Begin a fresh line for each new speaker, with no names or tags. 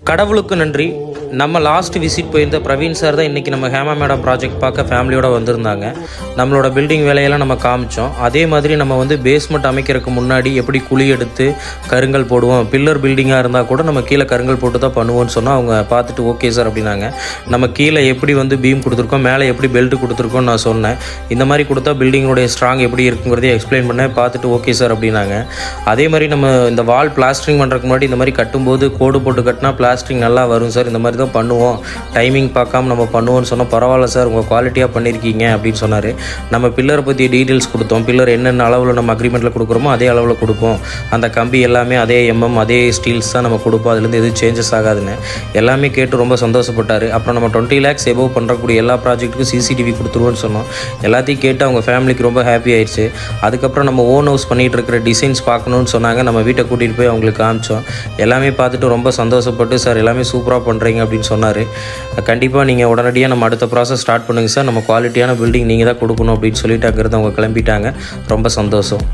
கடவுளுக்கு நன்றி. நம்ம லாஸ்ட் விசிட் போயிருந்த பிரவீன் சார் தான் இன்றைக்கி நம்ம ஹேமா மேடம் ப்ராஜெக்ட் பார்க்க ஃபேமிலியோடு வந்திருந்தாங்க. நம்மளோட பில்டிங் வேலையெல்லாம் நம்ம காமிச்சோம். அதே மாதிரி நம்ம வந்து பேஸ்மெண்ட் அமைக்கிறதுக்கு முன்னாடி எப்படி குழி எடுத்து கருங்கல் போடுவோம், பில்லர் பில்டிங்காக இருந்தால் கூட நம்ம கீழே கருங்கல் போட்டு தான் பண்ணுவோம்னு சொன்னால் அவங்க பார்த்துட்டு ஓகே சார் அப்படின்னாங்க. நம்ம கீழே எப்படி வந்து பீம் கொடுத்துருக்கோம், மேலே எப்படி பெல்ட் கொடுத்துருக்கோம்னு நான் சொன்னேன். இந்த மாதிரி கொடுத்தா பில்டிங்கோடைய ஸ்ட்ராங் எப்படி இருக்குங்கிறதையும் எக்ஸ்பிளைன் பண்ணேன். பார்த்துட்டு ஓகே சார் அப்படின்னாங்க. அதே மாதிரி நம்ம இந்த வால் பிளாஸ்டரிங் பண்ணுறதுக்கு முன்னாடி இந்த மாதிரி கட்டும்போது கோடு போட்டு கட்டினா பிளாஸ்டரிங் நல்லா வரும் சார், இந்த மாதிரி தான் பண்ணுவோம், டைமிங் பார்க்காம நம்ம பண்ணுவோம்னு சொன்னால் பரவாயில்ல சார் உங்கள் குவாலிட்டியாக பண்ணியிருக்கீங்க அப்படின்னு சொன்னார். நம்ம பில்லரை பற்றி டீட்டெயில்ஸ் கொடுத்தோம். பில்லர் என்னென்ன அளவில் நம்ம அக்ரிமெண்ட்டில் கொடுக்குறோமோ அதே அளவில் கொடுப்போம், அந்த கம்பி எல்லாமே அதே அதே ஸ்டீல்ஸ் தான் நம்ம கொடுப்போம், அதுலேருந்து எதுவும் சேஞ்சஸ் ஆகாதுன்னு எல்லாமே கேட்டு ரொம்ப சந்தோஷப்பட்டார். அப்புறம் நம்ம 20 lakhs எபோவ் பண்ணுறக்கூடிய எல்லா ப்ராஜெக்ட்டுக்கும் CCTV கொடுத்துருவோன்னு சொன்னோம். எல்லாத்தையும் கேட்டு அவங்க ஃபேமிலிக்கு ரொம்ப ஹாப்பி ஆயிடுச்சு. அதுக்கப்புறம் நம்ம ஓன் ஹவுஸ் பண்ணிகிட்டு இருக்கிற டிசைன்ஸ் பார்க்கணுன்னு சொன்னாங்க. நம்ம வீட்டை கூட்டிகிட்டு போய் அவங்களுக்கு காமிச்சோம். எல்லாமே பார்த்துட்டு ரொம்ப சந்தோஷப்பட்டு சார் எல்லாமே சூப்பராக பண்ணுறீங்க அப்படின்னு சொன்னார். கண்டிப்பாக நீங்கள் உடனடியாக நம்ம அடுத்த ப்ராசஸ் ஸ்டார்ட் பண்ணுங்கள் சார், நம்ம குவாலிட்டியான பில்டிங் நீங்கள் தான் கொடுக்கணும் அப்படின்னு சொல்லிட்டு அங்கேருந்து அவங்க கிளம்பிட்டாங்க. ரொம்ப சந்தோஷம்.